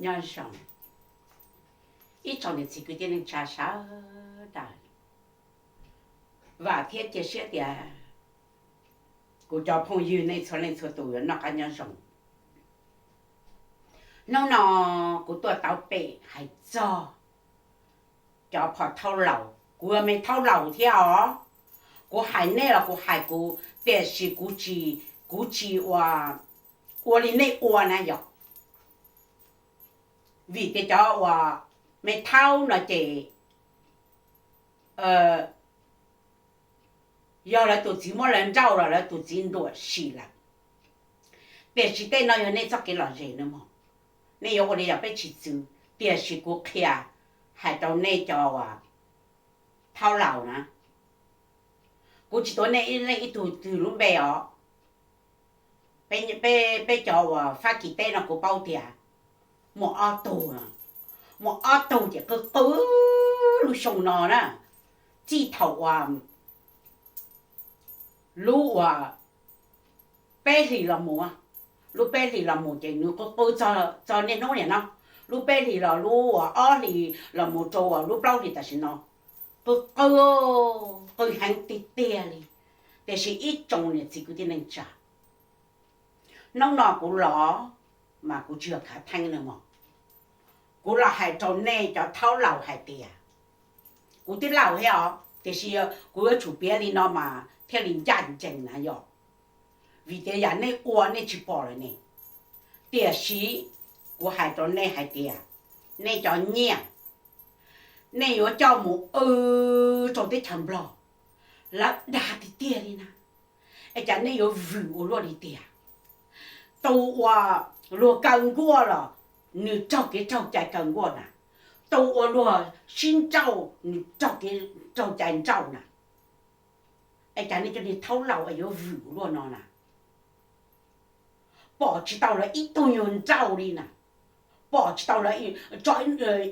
娘上，一找你这个点能吃啥的，话天这些的，我交朋友那处都有那个娘上，侬呢，我多到北还早，交跑套路，我没套路条哦，我还那了，我还过，但是估计我的那我那样。vì cái cho và mày thao là chị giờ là tụi chỉ mỗi lần trâu là tụi chỉ đuổi xì là để chỉ tên nó nên cho cái là gì nữa mà nên giờ tôi phải chỉ chữ để chỉ cố kia hay cho nên cho và thao lẩu nè cố chỉ tôi nên ít từ lúc bé ó bé cho và phát cái tên nó cố bao tiền một ô tô à một ô tô chỉ cứ lúc xong nó nè chỉ thầu lúc bé thì là mùa lúc bé thì là mùa chỉ nó có cho nên nó này nó lúc bé thì là lúc thì là mùa trâu lúc lâu thì ta xin nó cứ hành tít tè đi để chỉ ít trồng này chỉ cứ đi nên trả nó cũng lỏ mà cũng chưa khả thanh nữa mà cô là hay cho nên cho tháo lẩu hay tiền cô đi lẩu hả thì cô ở chủ bé đi nó mà theo linh chân chân này rồi vì thế nhà này uổng này chỉ bỏ rồi này tiền sĩ cô hay cho nên hay tiền nên cho nhẹ nên yo cho một cho tới thầm lo là đã thì tiền đi nè ai chẳng nên yo vử luôn đi tiền tàu luôn cần qua rồi nữ trâu cái trâu chạy cần qua nè tàu ở luôn xin trâu nữ trâu cái trâu chạy trâu nè ai chẳng nên cho nên thấu lầu ai yo vử luôn nó nè bỏ chỉ tàu là ít tôi nhon trâu đi nè bỏ chỉ tàu là cho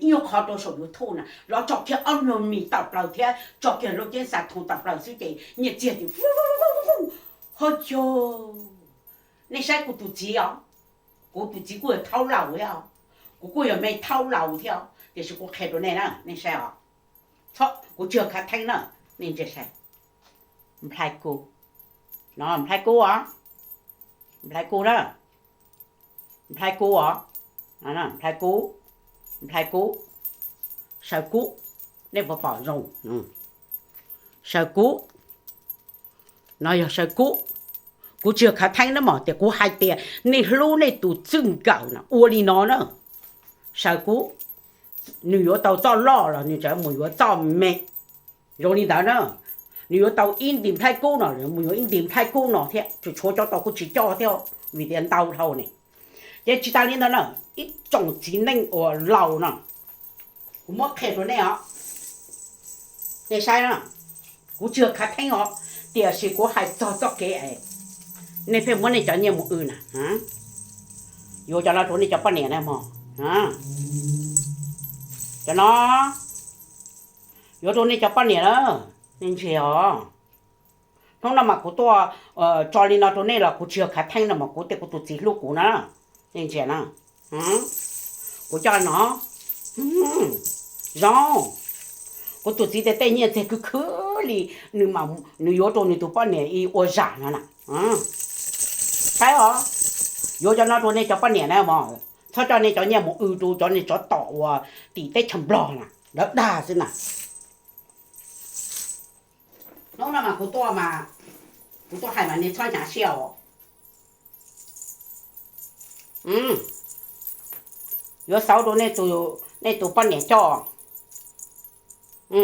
yêu khó đồ số đồ thu nè nó cho cái ông nó mì tập đầu thế cho cái lúc cái sản thu tập đầu sư chị nhiệt nhiệt thì hơi cho nên sai của tụi chị à của tụi chị của thâu lầu ấy à của giờ mày thâu lầu theo thì sự của khai đồ này nè nên sai à thôi của chưa khai thanh nữa nên chỉ sai phải cô nó phải cô à phải cô đó phải cô à nó phải cố sợ cú để bỏ rồi sợ cú nói là sợ cú chưa khả thanh nó mà thì cú hai tiền nên lúc này tụi chừng cậu nè uo đi nó nữa sợ cú nếu tao cho lo là nếu chẳng muốn cho mẹ rồi đi đó nữa nếu tao in tìm thay cú nó nếu muốn in tìm thay cú nó thế cho tao cũng chỉ cho theo vì tiền tao thôi này cái chỉ ta lên đó nữa ít trồng chỉ nên ở lầu nè cũng mất hết rồi này ạ để sai nè cũng chưa khá thanh họ tiền sĩ cũng hay cho cái ấy nên phải muốn này cho nhiều một nè hả vô cho nó chỗ này cho bao nhiêu này mà hả cho nó vô chỗ này cho bao nhiêu đó nên chịu không nào mà của tôi cho lên nó chỗ này là cũng chưa khá thanh là mà của tôi cũng tụt chỉ lúc của nó nên chịu nè của cho nó rõ của tụi chị để tay nhẹ thì cứ đi nếu mà nếu yếu tố này tụi bao nhiêu ý ô giả nữa nè thấy không yếu cho nó tụi này cho bao nhiêu này mà cho này cho nhẹ một tụi cho này cho tỏ tỷ tết chầm bò nè đó đà thế nè nó là mà của tôi hay mà nên cho nhà siêu yo sáu đồ này tụi bao nhiêu cho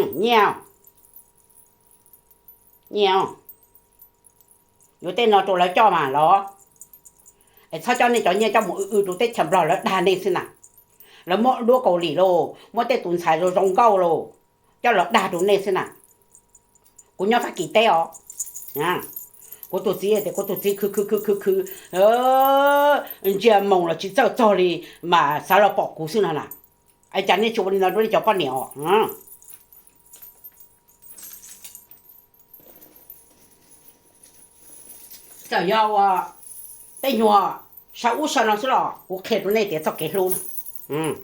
nhiều yo tên nó tụi nó cho mà nó sao cho này cho nhiều cho một tụi tết chậm rồi nó đà lên xin nào nó mỗi đua cầu lì lô mỗi tết tụi xài rồi rong câu lô cho nó đà tụi này xin nào cũng nhau phải kỳ tê ó nha của tụi chị thì của tụi chị cứ giờ mong là chỉ cho đi mà sao là bỏ cú xin hả ai chẳng nên chỗ đi nó đi cho bao nhiêu giờ yêu tay nhỏ sao u sao nó sẽ là của khét này để cho cái luôn 有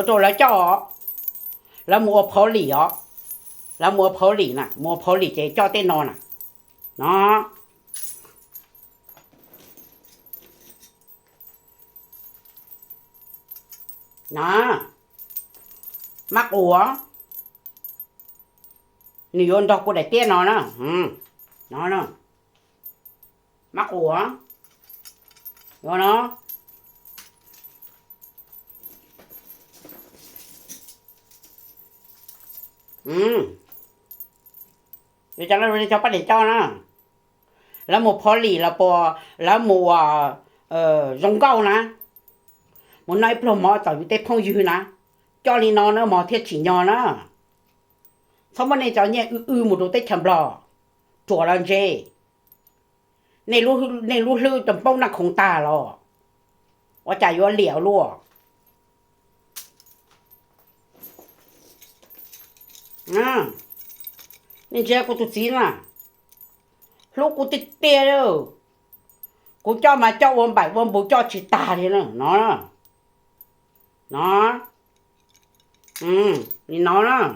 做了叫了摸跑里哦，了摸跑里呢，摸跑里这叫电脑呢，喏，喏，mắc ủa,你用到过来电脑呢，nó nè, mắc ủa, rồi nó, rồi cho nó đi cho bắt để cho nó, là một phó lì là bò, là một rong câu nè, một nãy pro mỏ tao bị tết phong dư nè, cho đi nó nữa mỏ thiết chỉ nhỏ nữa, xong rồi này cho nhẹ một đồ tết chầm lò, chùa làm gì, này lúc lưu tầm bông là không ta rồi, và chạy vô liều luôn, nên chơi cô tụt chín à, lúc cô tít tia đâu, cô cho mà cho ôm bảy ôm bố cho chỉ ta thế nữa, nó, đi nó đó,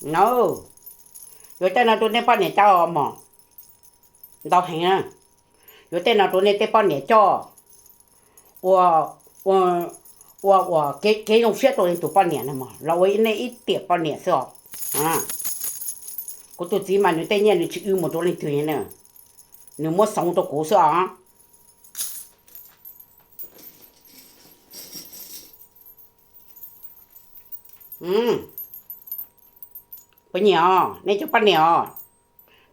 no, rồi tên là tôi nên bao nhiêu cho mà, đâu hay à, rồi tên là tôi nên bao nhiêu cho, 我给用血都都半年了嘛，老我那一点半年是哦，我都起码你对年你去有么多人推呢，你莫上到故事啊，不鸟，那就不鸟，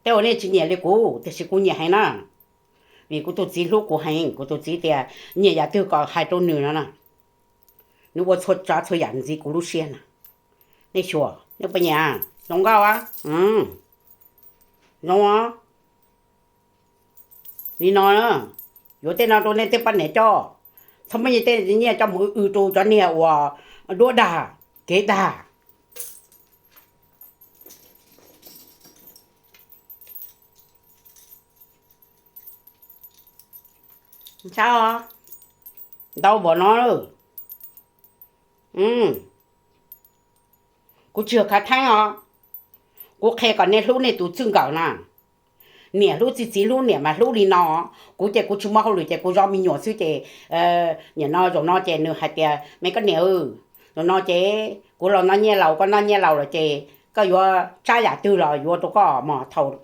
แต่我那今年的股，但是股年还呢，vì股都只路股还，股都只的，你也都搞还多年了呢。nếu我出抓出人子咕噜先啊，你说你不娘弄高啊？弄啊，你弄啊，有的那都那得把你叫，他们也得人家叫么宇宙叫你我多大给大，sao à? Đâu bỏ nó rồi. Cô chưa khá thanh à? Cô khai còn nè lúc này tụi chừng gạo nè. Nè lúc chỉ lúc nè mà lúc đi nó. Cô chạy cô chung mà hồi chạy cô do mình nhỏ xíu chạy. Nè nó rồi nó chạy nữa hạt chạy. Mấy cái nè rồi nó chạy. Cô là nó nhẹ lầu con nó nhẹ lầu là chạy. Cái vô cha giả tư là vô tụi có mà thầu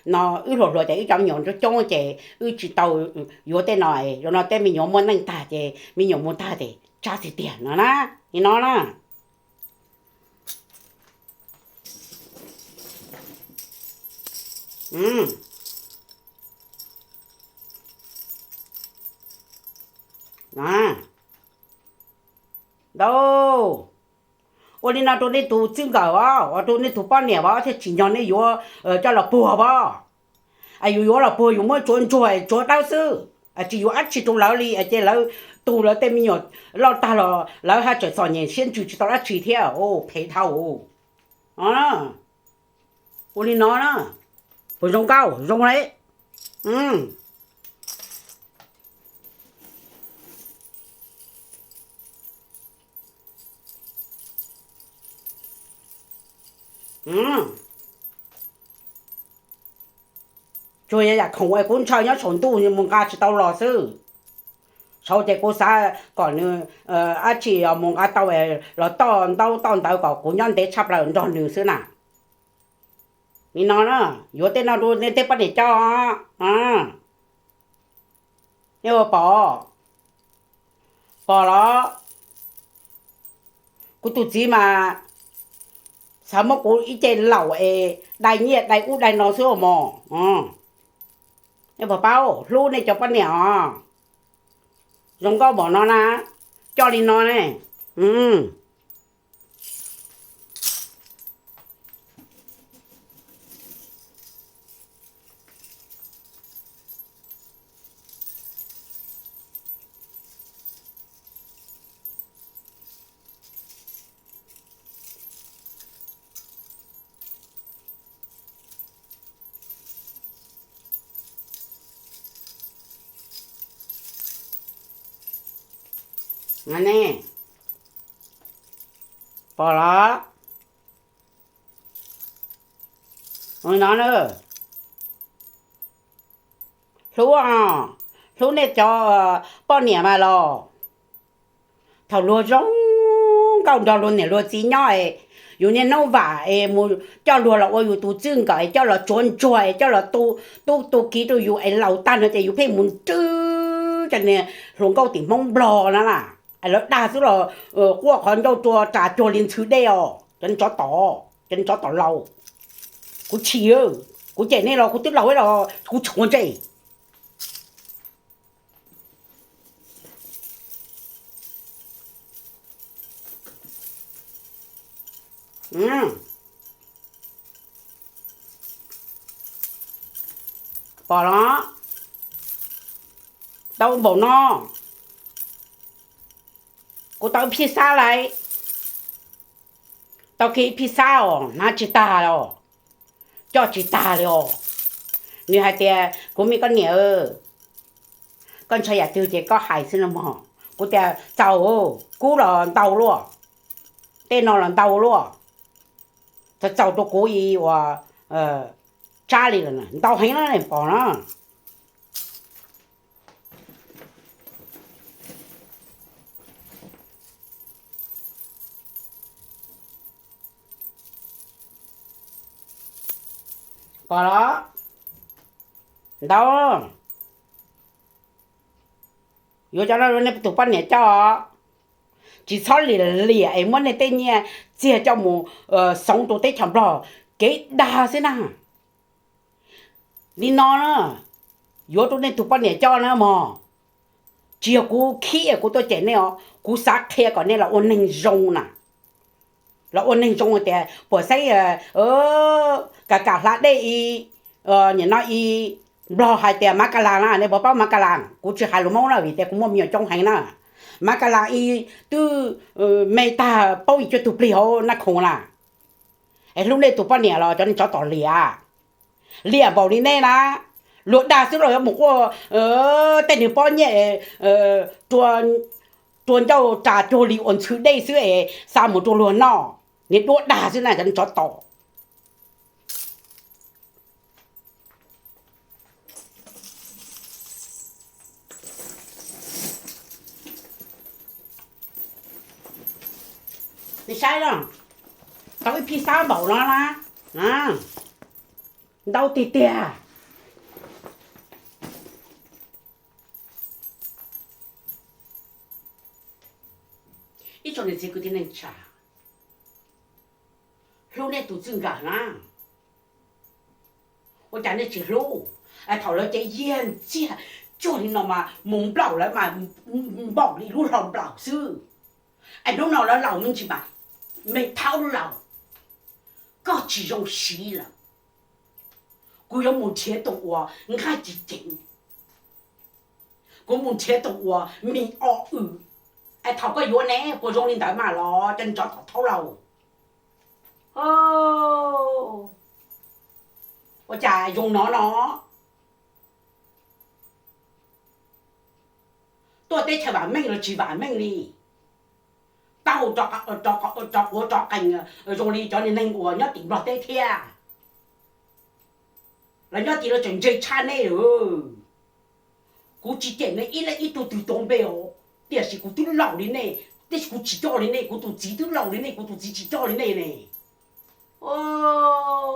nó ư rồi chạy trong nhọn cho trông chạy ư chỉ tàu vô tên này rồi nó tên mình nhọn muốn anh ta chạy mình nhọn muốn ta thì cha thì tiền nó nè thì nó nè nè đâu ôi na tôi đi tụ chừng cả à, tôi đi tụ bao nhiêu à, thì chỉ nhận đi vô cho là bùa ba, ai vô là bùa vô mới chuẩn đau sư, chỉ vô ăn chỉ tụ lão đi, chỉ lão tụ là tên mình nhọ, lão ta là lão hai trời sòn nhện xin chỉ tao là chỉ theo, ô phê thâu, ôi nó đó, bùa rong cao rong đấy, rồi giờ không ai cũng chơi nhá chuẩn tu nhưng mong cá chỉ tao lò sư sau thì cô sa còn chỉ mong cá tao là tao có cũng nhận để chấp lại cho nữ sư nè mình nói đó vô tên nào luôn nên tên bắt để cho nhưng mà bỏ đó cô tụt gì mà sao mà cô ý trên lẩu đại nhiệt đại u đại nó xưa mà nhưng mà bao lu này cho con nhỏ dùng có bỏ nó na cho đi nó này งั้นแน่พอละnói nữa chú à chú này cho bao nhiêu mà lo thầu lúa giống cầu cho luôn này lúa gì nhỏ ấyอยู่ในน้องว่ามูเจ้าลัวเราอยู่ตัวจึงก็เจ้าเราจวนจวยเจ้าเราตัวกี้ตัวอยู่ไอ้เหล่าตันแต่อยู่เพ่งมุนจื้อจังเนี่ยหลวงเก้าติ่งมองบลอนั่นน่ะไอ้แล้วด่าสุดเราพวกคนเจ้าตัวจ่าโจลินซื้อได้อ๋อจนจอต่อเรากูเชี่ยกูเจ๋งนี่เรากูติดเราไว้เรากูชวนใจbỏ nó tao bỏ nó cô tao pizza lại tao khi pizza nó chỉ ta rồi cho chỉ ta rồi như hai tia cô mi con nhớ con chơi nhà tiêu thì có hại xin làm hả cô tia giàu cô là tàu luôn tên nó là tàu luôn cho giàu cho cô ý và cha đi rồi nè tao thấy nó này bỏ nó bỏ đó đâu vô cho nó lên tụi con này cho chỉ sau lìa em muốn này tên nha chia cho một sống tụi tết chậm rồi cái đa thế nào đi nó nữa vô tụi này tụi con này cho nó mà chia cú khí của tôi chén này cú sát thế còn này là ôn ninh rong nè là ôn ninh rong thì bỏ say cả lá đây nhìn nó y lo hai tiền mắc cả làng này bỏ bao mắc cả làng cú chỉ hai lúa máu là vì tiền cũng mua nhiều trong hành nè mắc cả làng y từ mấy ta bao nhiêu tụi bì họ nó khổ là lúc này tụi con này là cho nên cho tỏ lìa bảo đi nè nè lúa đa số rồi một tên thì bao nhiêu tuần châu trà châu lì ổn thứ đây xứ ấy sao một châu lúa nọ nên lúa đa số này cho nên cho tỏ thì sai rồi tao cái pizza bảo nó là đau tì tè ít chỗ này chỉ có tiếng Anh trả lúc này tụi dương cả na tôi chẳng nên chỉ lúc thảo lời cái yên chia cho nên nó mà muốn bảo lại mà bỏ đi luôn lòng bảo sư lúc nào là lòng mình chỉ bảo mình thao lòng có chỉ dùng xí là cô có muốn chế độ ngay chỉ chính cô muốn chế độ mình thảo cái vô nè cô dùng lên tới mà lo chân cho thao lòng cô chả dùng nó tôi tết theo bản mình là chỉ bản mình đi tao cho cảnh rồi đi cho nên anh của nhớ tỉnh đoạt tết thia là nhớ thì nó chuẩn chơi cha này rồi cú chỉ tiền này ít là ít tụi tông bèo tiền chỉ cú tụi lão đi này tiền cú chỉ cho đi này cú tụi chỉ tụi lão đi này cú tụi chỉ cho đi này này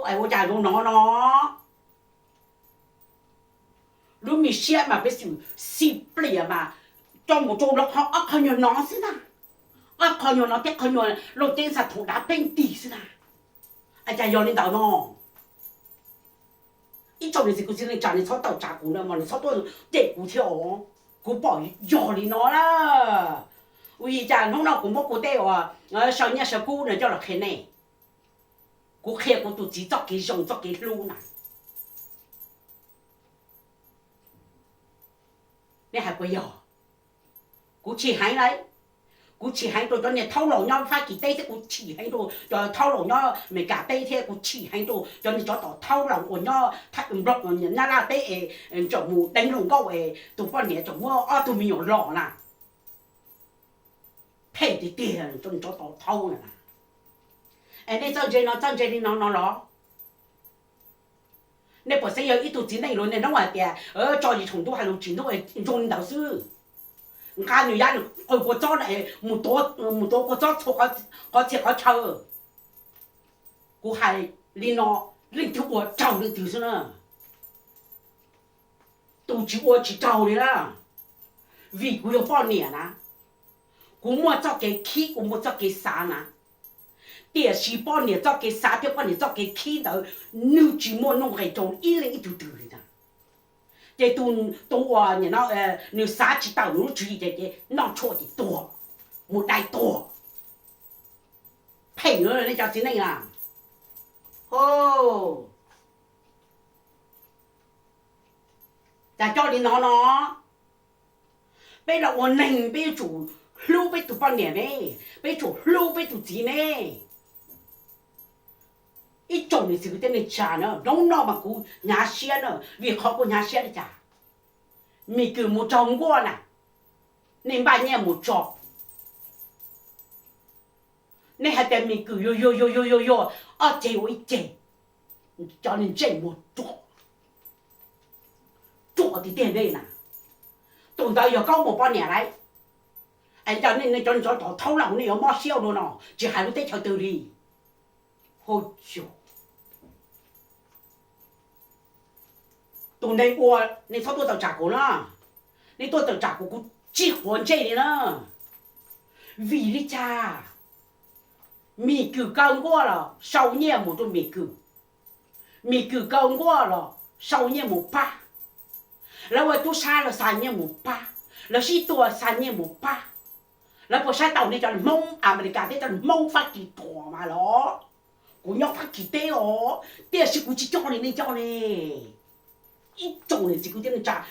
ai vô trả luôn nó lúc mình xe mà biết sự xịt bìa mà trong một chỗ nó họ không nhớ nó xí na không nhớ nó tiếc không nhớ lô tên sạt thủ đá bên tỉ xí na ai chạy vô lên tàu nó ít chỗ này thì cứ xin lên trả này sáu tàu trả cú nữa mà sáu tôi để cú theo cú bỏ vô lên nó là vì chả lúc nào cũng mất cú teo sau nhà sau cú nữa cho là thế này cú khe cú tụt chỉ cho cái rồng cho cái luôn nè nè hay bây giờ cú chỉ hay đấy cú chỉ hay rồi cho nên thâu lỗ nhau phải kỳ tây thế cú chỉ hay rồi cho thâu lỗ nhau mấy cả tây thế cú chỉ hay rồi cho nên cho tỏ thâu lỗ của nhau thắt rộng rồi nhận ra tây chỗ mù đánh lồng câu tụi con nhẹ chỗ mua tụi mình nhỏ lọ nè 配的点就找到头了。哎，你真正的喏，你不是有一肚子内容的，那话的，找你程度还有程度会用到是。你看女人外国找来，冇多個找錯我食我臭，我係你喏，你條我找你就是呢，都是我去找你啦，vì我要半年啦，我冇找佢起，我冇找佢散啦。第四半年找佢三第半年找佢起到，你只冇弄係做一嚟一就對啦。这都我你那你啥知道你注意这弄错的多，没带多，配合你叫谁那啦？哦，在叫你喏，被了我能被住，路被住半年呢，被住路被住几呢？一种的这个在那家呢，弄那么古牙线呢，为好过牙线的家，没给没长过呢，你半年没长，你还得没给哟，啊这我一这，叫你这没做的点嘞呢，等到要搞没半年来，哎叫你叫到头了，你要冇笑了呢，就还有得条道理，好笑。都你我你差不多到咋个了？你多到咋个个结婚这里了？为你家，没够干过了，少年么都没够，没够干过了，少年么把，那我都杀了3年么把，那是多3年么把，那不杀到你叫蒙阿美加的叫蒙发几多嘛咯？我要发几多哦？这是估计叫你叫呢。一种的这个点咋？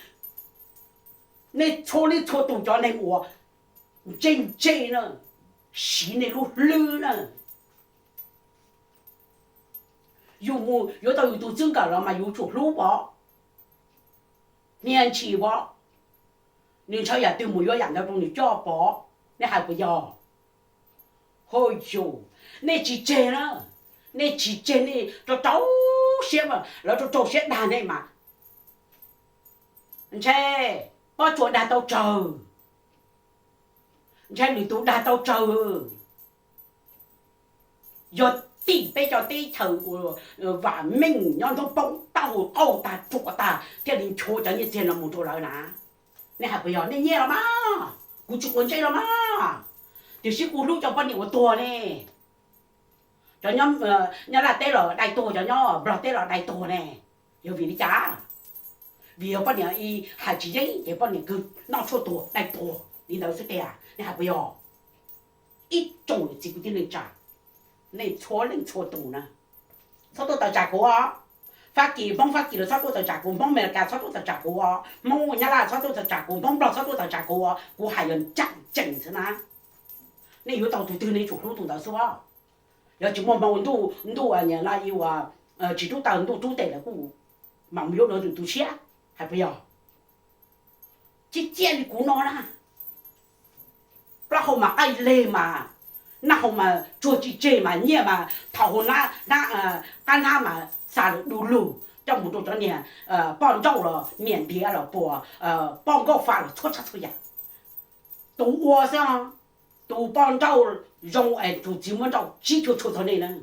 你错都叫你我，真呢，心里路热呢。有到有都增加了嘛？有做路吧？年轻吧？你瞧呀，对没有人家帮你交吧？你还不要？哎呦，你去真了，你去真的，就找些嘛，然后找些男的嘛。你猜，把桌拿到走，你猜你都拿到走，要地被叫地头完命，让他帮到熬大做大，这你瞧着你见了没做了呢？你还不要？你念了吗？我结婚这了吗？就是我路叫把你我多呢，叫人人来得了来多，叫人不来得了来多呢，有为你家。vì ở bên này y hai chỉ giấy để bên này cứ nó số tuổi đại tuổi đi đâu sẽ kìa你还不要一种这个的人渣你错度呢错度到咋个啊发给了错度到咋个帮没干错度到咋个啊帮人家啦错度到咋个帮不了错度到咋个啊我还要讲正是呢你有到处对你做路动到是吧要就帮我都啊人啦有啊只都到都得了กู忙没有了就都吃还不要，这见你姑娘啦，然后嘛爱累嘛，然后嘛做这嘛你嘛，头后干他嘛啥路，这么多年帮助了缅甸了不帮告发了错呀，都我上都帮助用都基本上基础出来呢。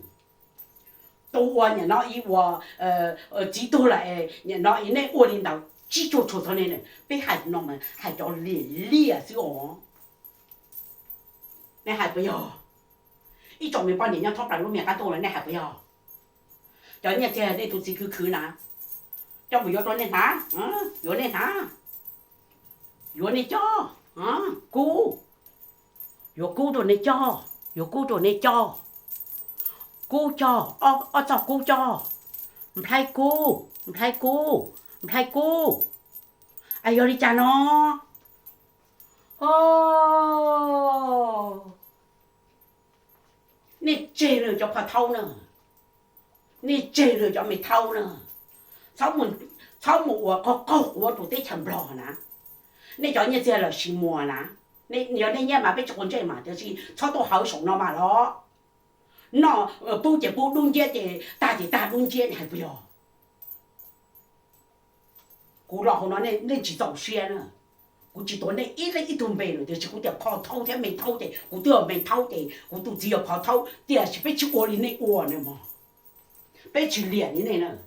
都我人老一我几多来人老一那我领导几多出来呢？被孩子们还叫烈是哦，你还不要？一种没把人家掏白路面干多了，你还不要？叫人家这那都是去拿，叫不要多那啥，要那啥，要那叫姑，要姑多那叫，要姑多那叫。cô cho cho cô cho唔係cô ai vô đi cha nó nè chê rồi cho phải thâu nữa nè chê rồi cho mày thâu nữa sao một có của tụi tết chầm lò nè nè cho như thế là xì mùa nè 你要你嘛被做这嘛，就是炒到好熟了嘛咯。那不结不弄结的，大的大弄结你还不要？我老后那那几早先了。我知道你一日一顿饭了，就是我哋跑偷的没偷的，我都要没偷的，我都只要跑偷，第是被去窝里那窝呢嘛，被去练的呢，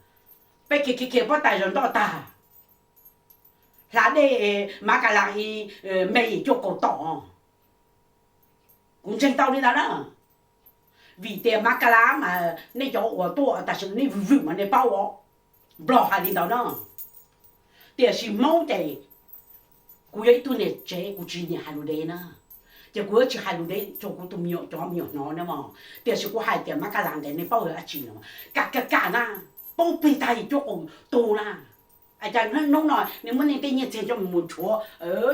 被去把大人到大，那你马嘎拉伊没就够到，我真道理啦啦，为的马嘎拉嘛，你叫我多，但是你不嘛你包我，不老下领导呢，第是冇的。กูยังตัวเนี่ยเจ๊กูจีเนี่ยฮัลโหลเดนะเดี๋ยวกูจะฮัลโหลเดจงกูตัวมีจอมีน้องนะมั้งเดี๋ยวสิกูหายเดี๋ยวมากระลังเดี๋ยวในเป้าเลยอาจีนะมั้งกะนะป้องปีตายจงกูตัวนะอาจารย์น้องหน่อยเนี่ยมันเนี่ยเนี่ยเจ๊จะมุนชัว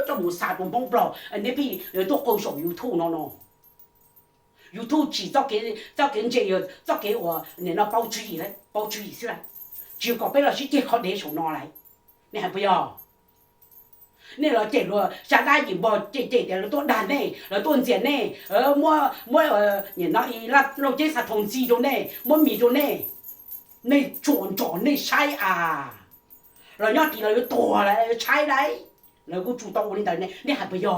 จะมุนสาดป้องปลอกอันนี้พี่ตัวกูส่งยูทูบน้องยูทูบchỉ cho cái这个cho给我你那包注意嘞包注意是啦只搞被老师接考的手拿来你还不要นี่เราเจ็บเลยชาได้ยินบอกเจ็บเราตัวด่านเนี่ยเราตัวเจ็บเนี่ยมั่วเนี่ยน้อยละเราเจ็บสะทงจีตรงเนี่ยมั่วมีตรงเนี่ยในจวนในใช้เรายอดที่เราตัวอะไรใช้ได้เราก็จู่ตัวนี่แต่เนี่ยนี่หายไปยอ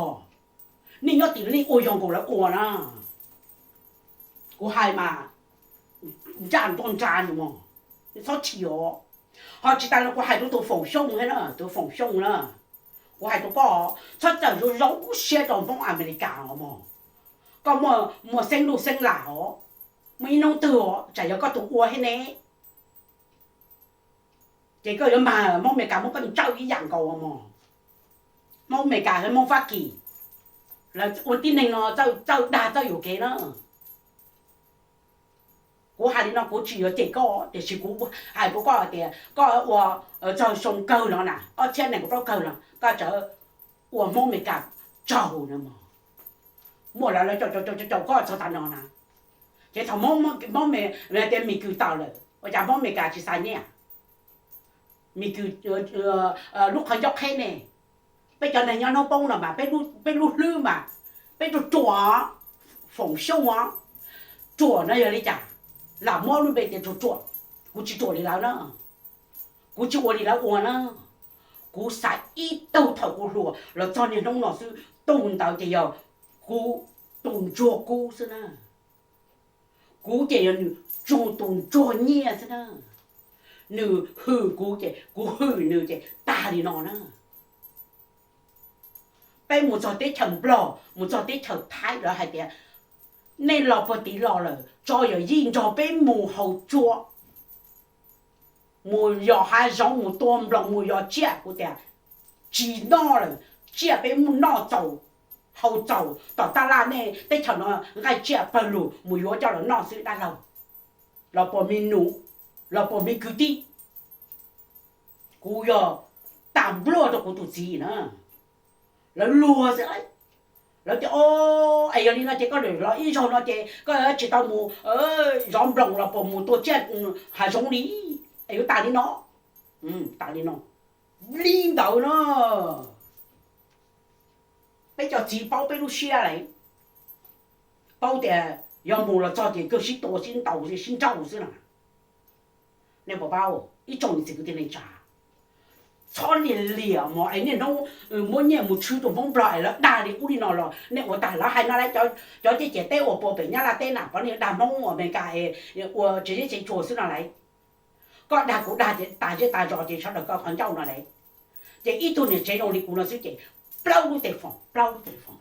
นี่ยอดที่นี่โอยองกูแล้วโอนะกูหายมาจานต้นจานอยู่มั้งเขาเฉียวเขาจิตใจเรากูหายตัวฝงช่องให้นะตัวฝงช่องนะ我还都讲，出就要老些东方阿美利加好么？咁么生路生啦哦，没弄到哦，就有个度我喺呢。这个有嘛，冇咪教冇跟教一样个哦么？冇咪教佢冇法记，嗱我啲人咯，就大就有嘅啦。我下年咯，我主要这个就是我还不过的，个我就送够了呐，我前年我都够了。ก็จะว่ามองไม่กับเจ้านะมั้งมั่วแล้วเจ้าก็จะตานอนนะจะทำมองไม่เดี๋ยวมีคือต่อเลยว่าจะมองไม่กับที่ใส่เนี่ยมีคือลูกขยกแค่เนี่ยไปจนในย้อนน้องป้งหรอมาไปรู้ลืมมาไปตัวจั่วฝงช่วงจั่วนั่นอย่างนี้จ้ะหลับมอรู้ไปแต่จั่วกูจะจั่วเลยแล้วนะกูจะวัวเลยแล้ววัวนะกูใส่อีเต้าเท่ากูรัวแล้วตอนนี้น้องหน่อซื้อตุนเต่าเดียวกูตุนจัวกูซะนะกูเจียนจูตุนจัวเนี่ยซะนะหนูหือกูเจกูหือหนูเจตาดีนอนะไปหมู่จอดเตะเฉิงปลอหมู่จอดเตะเฉิงท้ายแล้วให้เดียในหลอปตีหล่อเลยจออย่ายิงจอไปหมู่เฮาจัวมวยอหายร้องมวยตัวมลงมวยอเจี๊ยกูแต่จีนอเลยเจี๊ยไปมุนอเจ้าเฮาเจ้าต่อตาลาเนี่ยได้ฉันว่าไงเจี๊ยปลูมวยอเจ้าเรานอซื้อได้เราปอมีหนูเราปอมีคือที่กูยอตามบลัวตัวกูตัวจีนะแล้วรัวสิแล้วจะโอ้ไอ้ยังนี้นะเจ๊ก็เลยเราอีชอนนะเจ๊ก็จะต้องมูร้องบลงเราปอมูตัวเจี๊ยหาสงลีไอ้ก็ตาลีน้อตาลีน้อ领导呢比較自包俾都寫嚟包的要冇了早點個是多先到是先走是啦你不包一種這個的嚟查操你了嘛哎你都每年冇出到風不來了大的屋裡了你我打了還拿來叫這姐帶我寶貝伢啦帶哪幫你打夢我們家我直接做是哪來ก็ด่ากูด่าเจตาจอเจชอบแล้วก็ขันเจ้าหน่อยเลยเจอีตัวเนี่ยเจลงลิกูน่ะสิเจเปล่าลูกเตะฟองเปล่าลูกเตะฟอง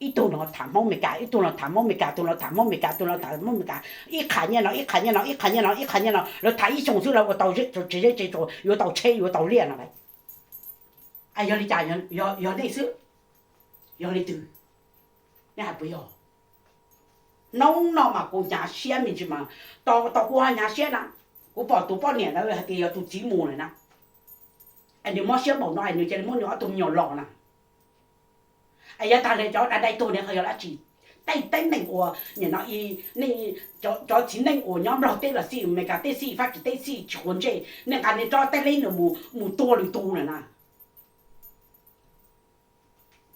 อีตัวเราถามมองไม่กาอีตัวเราถามมองไม่กาตัวเราถามมองไม่กาตัวเราถามมองไม่กาอีขันเนี่ยเนาะอีขันเนี่ยเนาะอีขันเนี่ยเนาะอีขันเนี่ยเนาะเราถ่ายอีส่งซื้อเราก็ต่อ就直接เจ做有ต่อเช有ต่อเลี้ยนอะไรไอ้ยอลิจ่ายยอได้ซื้อยอลิตื้อนี่หายไปยอน้องน้องมากูหาเสียมีจิมาต่อกูหาเสียนะกูbỏ tụ bao nhiêu đó thì tụ chỉ mù này nè anh đi mua xe bảo nói anh đi chơi mua nhỏ tụ nhỏ lọ nè anh giờ ta này cho đây tụ này hơi là chỉ tay này của nhà nó y này cho chính này của nhóm đầu tiên là gì mấy cái tên gì phát tên gì chuẩn chơi nên cái này cho tay lên là mù to rồi tụ này nè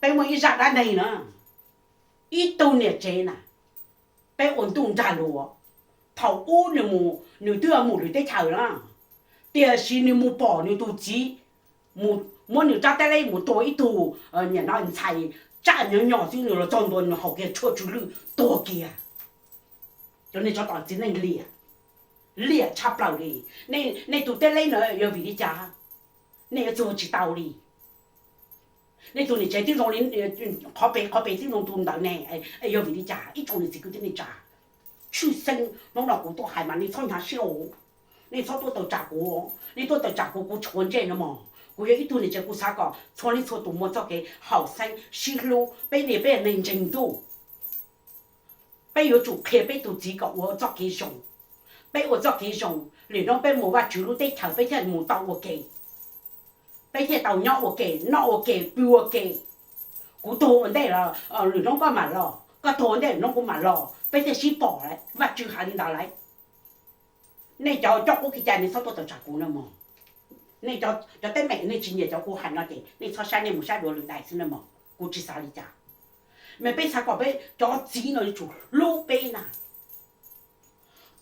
被我一下来内呢，一多年前呢，被运动站落，头屋你木，你都要木你得头啦，第是你木包你都知，木你扎得来木多一多，你那人才，扎人鸟就你了，装多你好给出去路多给啊，就你找到只能练差不了的，你都得来呢要为你家，你要做起道理。你做你这这种人，靠背这种doen到呢，要为你家，一种你自己的家，出生弄到古多海嘛，你从下小，你从多到家过，你多到家过过穿这了嘛，我要一多你这过啥个，从你从多么早给后生细路，被你被认真多，被要做客被做自己我做给上，被我做给上，你让被冇话走路得头，被天冇到我给。bây giờ tàu nhỏ ok nó ok piu ok cú tô đây là lửa nó có mà lò có tô đây nó cũng mà lò bây giờ xí bỏ lại và chưa hạ đi đào lại này cho cô cái cha này sao tôi trả cú nữa mà này cho tới mẹ này chỉ nhớ cho cô hành nó thì này sao sai này một sai đồ lừa đại xin nữa mà cô chỉ sao đi cha mẹ bây sao có bây cho chỉ nó chủ lô bây nè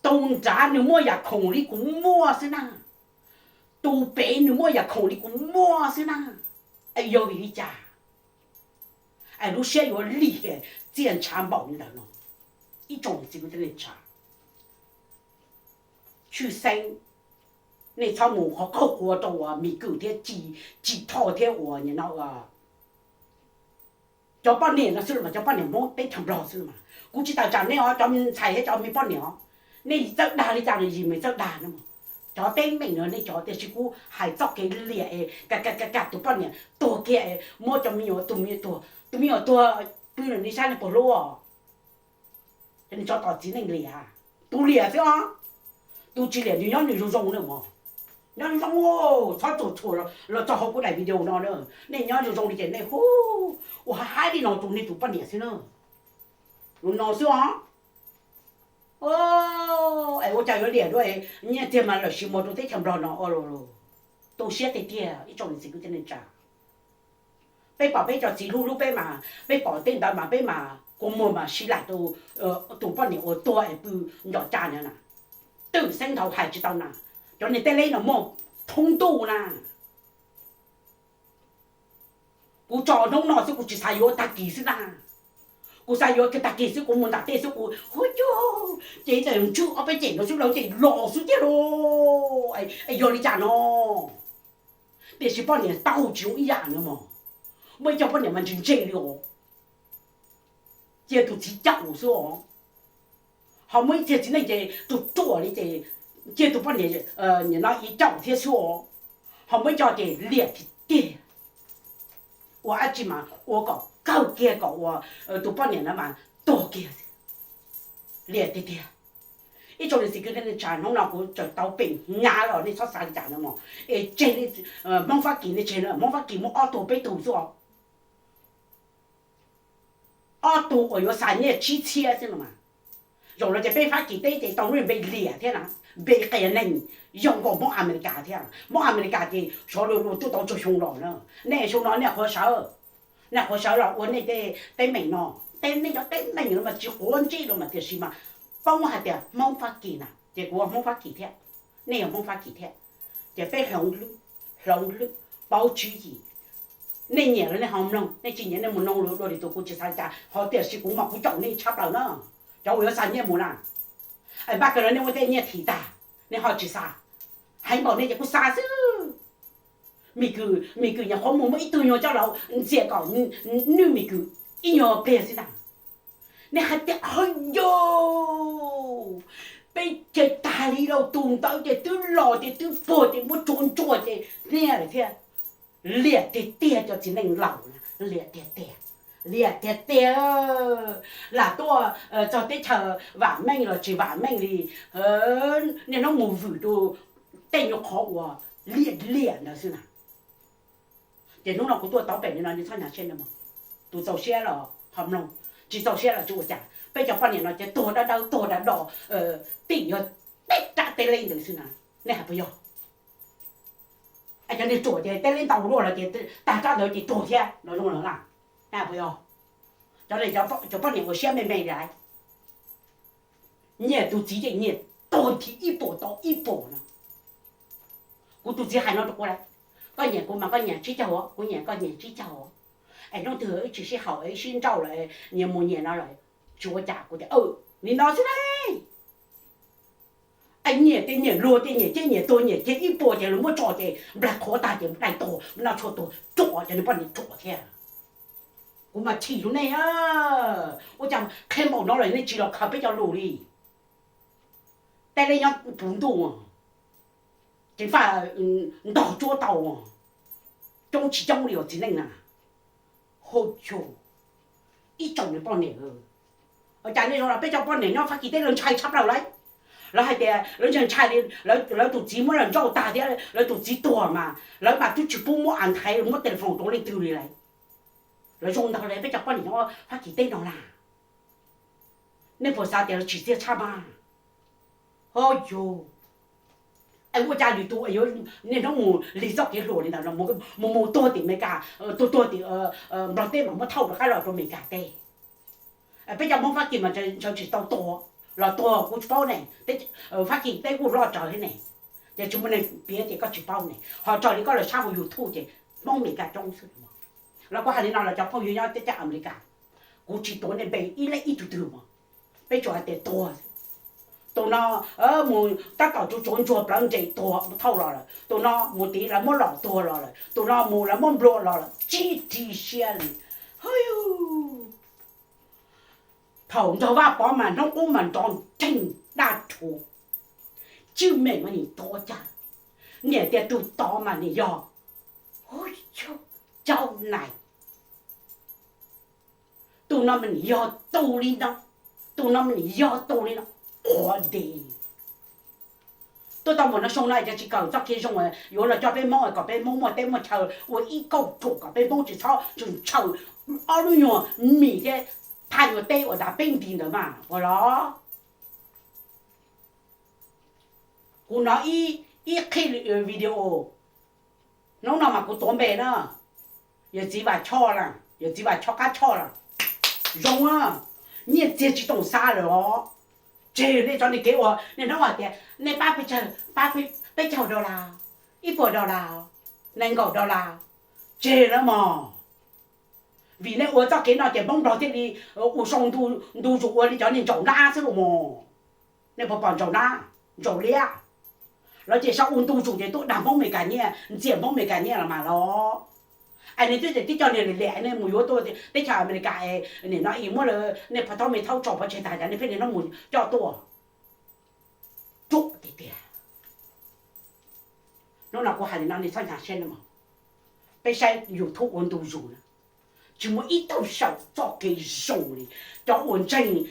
tôn giá nếu mua nhà khổng đi cũng mua xin nè tu bé nữa mua nhà khổ đi cũng mua xí na, ai yêu vì cha, ai lúc xưa yêu厉害，tiền钱包你了喏，一种这个的人差，出生，你草木好搞活到啊，每个天几套天我你那个，叫半年了是了嘛，叫半年莫得听不着是了嘛，估计到家呢啊，叫mình菜叫mình半年啊，你走大你家里是没走大的嘛。cho tên mình nữa này cho tên sư cô hay chọc cái lệ cái tụ bao nhiêu tụ kia mua cho mình tụ mình tụ là đi sang này bỏ lô cho nên cho tao chỉ nên lệ tụ lệ chứ á tụ chỉ lệ thì nhớ nhiều rong nữa mà nhớ rong ô sao tụ thua rồi cho họ cái này video nó nữa này nhớ nhiều rong đi trên này hú hai đi nó tụ này tụ bao nhiêu xí nữa nó chứ á ô ai我家有脸ด้วย你这嘛了什么都得听不着呢哦喽都写得点一种这个真的渣被宝贝叫记录录被嘛被宝贝到嘛被嘛公母嘛洗来都都半年我多也不要渣呢都生头还知道呢叫你得来了么通度呢我找弄那是我去才有打几次呢cô sai vô cái ta kia sức của mình ta tê sức của hôi chú chị là chú ở bên chị nó xuống lâu chị lò xuống chứ lô ai vô đi chả nó để chỉ bao nhiêu tao chịu ý dạng nữa mà mới cho bao nhiêu mình chịu chơi được chị tụi chị chậu xuống họ mới chị này chị tụi chua đi chị tụi bao nhiêu nhà nó ý chậu thế xuống họ mới cho chị liệt thì tiền 我阿姐嘛，我搞高阶搞我都半年了嘛，多阶练的的，一种是跟那家弄那个就到病牙了，你说啥家了嘛？真的没法给你钱了，没法给我二多被投诉哦，二多我有3年7千是了嘛，用了就被法给对当然被裂的啦。被个人用过莫阿美加的，莫阿美加的，说了都到做熊了呢。那熊了那好少了，我那得没呢，得那个得没了嘛，就换这了嘛，就是嘛，帮我还得没法给呢，结果没法给的，那也没法给的，就被红路包主意。那年了那好弄，那今年那没弄了，里头估计参加，好点是公嘛，不找你差不了呢，叫我要3年没啦。哎，把个人我在你提的，你好吃啥？还冇你就不啥事。每个人好冇一堆人叫老，你这个你每个一样变是哪？你还得哎呦，被这大里头动到的都老的都破的，我做的，你来听，练的点就只能老了，练的点。liệt tiệt tiệt là tôi cho tới chờ vả mình rồi chỉ vả mình thì nên nó mù vử đồ tên nó khó quá liệt là thế nào để lúc nào của tôi tao bể nên là đi sang nhà trên này mà tôi giàu xe là hầm lòng chỉ giàu xe là chủ trả bây giờ quan niệm là tôi đã đỏ tỉnh rồi tết trả tên lên được thế nào này hả bây giờ anh cho nên chủ thì tên lên tàu luôn là thì ta ra rồi thì chủ xe nó luôn là 哎不要，叫人家把你我下面买来，你都直接你到底一步到一步呢，我都只喊nó过来，có nhà của mà có nhà chỉ cho của nhà có nhà chỉ cho anh nó thừa chỉ sẽ hỏi xin trâu lại nhà một nhà nó lại chúa trả của你拿出来，anh nhà tên nhà lúa tên nhà chết nhà tôi nhà chết ít bộ thì nó mới trò thì là khó ta thì lại tổ nó cho tổ trọ thì nó bắt đi trọ thế我嘛气住你啊！我讲看毛脑来，你知道看比较努力，但你要不动啊，这法倒做倒啊，中起中了只能啊，好久，一种就半年了。我讲你说了，比较半年，要发几代人拆插落来。แล้วให้แต่แล้วยังใช่เลยแล้วตัวจีมันเราตาเดียวแล้วตัวจีตัวมาแล้วมาทุกชิ้นปุ๊บมันอ่านไทยมันเต็มฟองตัวเลยตื่นเลยแล้วชงทางเลยไปจับป้อนนี่ว่าพักกี่เต้นเอาล่ะนี่พอซาเดียวฉีดเสียชามาโอ้ยไอ้ว่าจ่าอยู่ตัวไอ้ยนี่น้องหมูลีซอกเยอะโหลนี่นะหมูตัวติไม่กล้าตัวติเราเต้มันไม่เท่ากับข้าเราตัวไม่กล้าเต้ไปจับมันพักกี่มันจะฉีดตัวlà to của bao này, phát triển đây của lo trời thế này, giờ chúng mình biết thì có chữ bao này, họ trời đi có là sao của YouTube thì mong mình cả trong sự mà, là có hai nào là cho phong nhau tới chạm mình cả, của chỉ tối này bảy ít lấy ít từ mà, bây giờ để to nó ở mùa ta tạo cho chốn chùa bằng chạy to thâu rồi, tụi nó một tí là muốn lọ to rồi, tụi nó mùa là muốn blo rồi, chỉ xe này, thầu cho va bỏ mà nó cũng mình tròn chân đa thủ chứ mình mà nhìn to chả nhẹ để tụi to mà nhìn do ôi cháu này tụi nó mình do tu đi đó tụi nó mình do tu đi đó ổn đi tôi tao muốn nó xong lại cho chỉ cầu cho kia xong rồi rồi là cho bên mò có bên mò tên mà chờ rồi ít câu thủ có bên mò chỉ chờ ở đâu nhở mì cái他有带我打本地的嘛，我咯，我那一看video，弄那嘛我东北呢，有几把炒了，有几把炒了，用啊，你这去懂啥了哦？这你叫你给我，你让我的，你8九多啦，100多啦，9多啦，这了嘛。vì này ở cho cái nào để bông đó thì đi ở sông tu chủ ở đi cho nên trồng đa chứ đúng không? Này bọn trồng đa, trồng lia, nó chỉ sau tu chủ thì tôi đảm bông mấy cái nhẹ, chỉ bông mấy cái nhẹ là mà nó, anh ấy tôi chỉ cho nên lẹ này mùi tôi thì để chờ mấy cái này nó im mất rồi, này phải thao mấy thao trồng phải chế tài này phải nó mùi cho tôi, chúc thì tiền, nó là của hành nó đi sang nhà sen mà, bây giờ dùng thuốc ôn tu chủ chỉ một ít đầu sầu cho cái sầu này cho ổn chân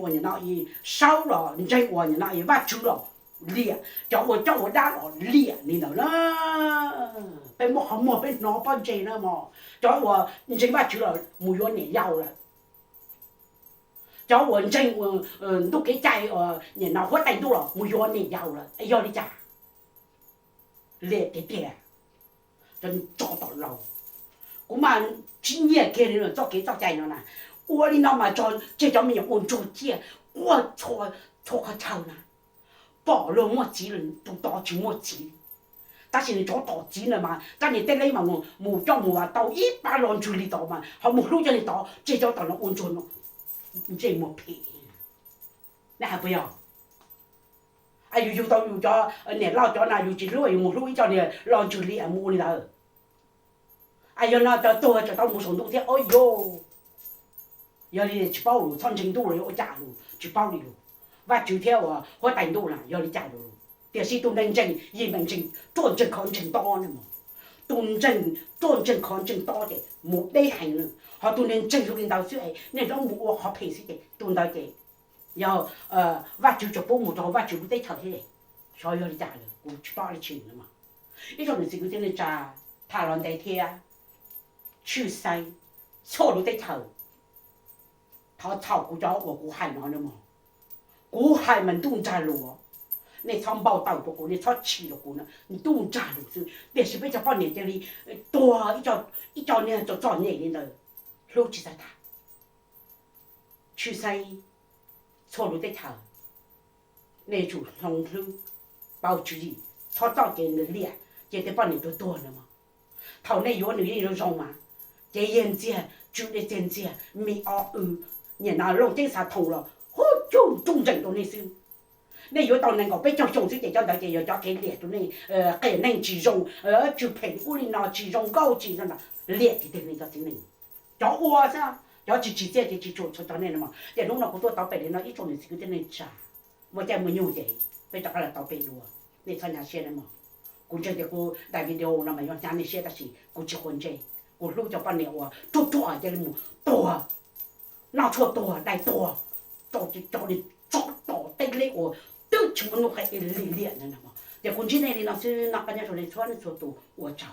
ổn nó gì sau đó chân ổn nó gì vắt chú đó lìa cho ổn đá đó lìa này nó bên một họ một bên nó bao nhiêu nữa mà cho ổn chân vắt chú đó mùi ổn này giàu là cho ổn chân lúc cái chạy nhà nó hốt đánh đó mùi ổn này giàu là ai đi chả lìa cái tiền chân cho tao lâu cũng mà chỉ nhẹ kia nữa cho cái cho chạy nó nè, ủa đi nào mà cho mình ôn cho chia, ủa cho cái chầu nè, bỏ luôn một chỉ lần tụ tỏ chỉ một chỉ, ta chỉ cho tỏ chỉ nữa mà, ta này tên lấy mà mù cho mù à tao ít ba lon处理到嘛，họ mù lúc cho你tỏ，这叫tao nó ôn cho nó，这么屁，那还不要？啊有到有叫你老叫那有几路有目路叫你老处理啊目里头。哎呀，那到到木上冬天，哎呦，要你去包路，长程度了，我家路去包里路，我就天我带路了，要你家路，但是都能挣，也能挣，专挣看挣多的嘛，专挣看挣多的，冇得行了，好多人挣出领导出来，那种我好配死的，都到的，要我就不木头，我就不得炒起来，所以要你家路，我去包里去了嘛，一种人这个真的家，他乱带贴啊。去晒，错了得头，他炒股叫我股海那的嘛，股海们都在路，你炒包豆不过，你炒吃了过呢，你都在路是，但是被这半年这里多一叫呢就赚年的了，路去在他，去在错路的他，那就long路包注意，操到点的脸，也得把你都多了嘛。头那有女人有种嘛，这眼睛就那眼睛没你那路顶上痛了，好就中正到那些。你有到能够比较上手的叫大家要叫给列到你给能集中就评估你那集中高级的那列的那个经理，叫我噻，要去记者去做到那了嘛，在弄那好多到北的那一种的这个能吃，我在没有的，被大家来到北路，你参加些了嘛？估计的个大边的那么样，家里写的是估计混着，我路就把你我多的么多，拿错多来多，叫你做到对的我。都全部都还一练的嘛，在过去那里那是那个人说的穿的做多我找。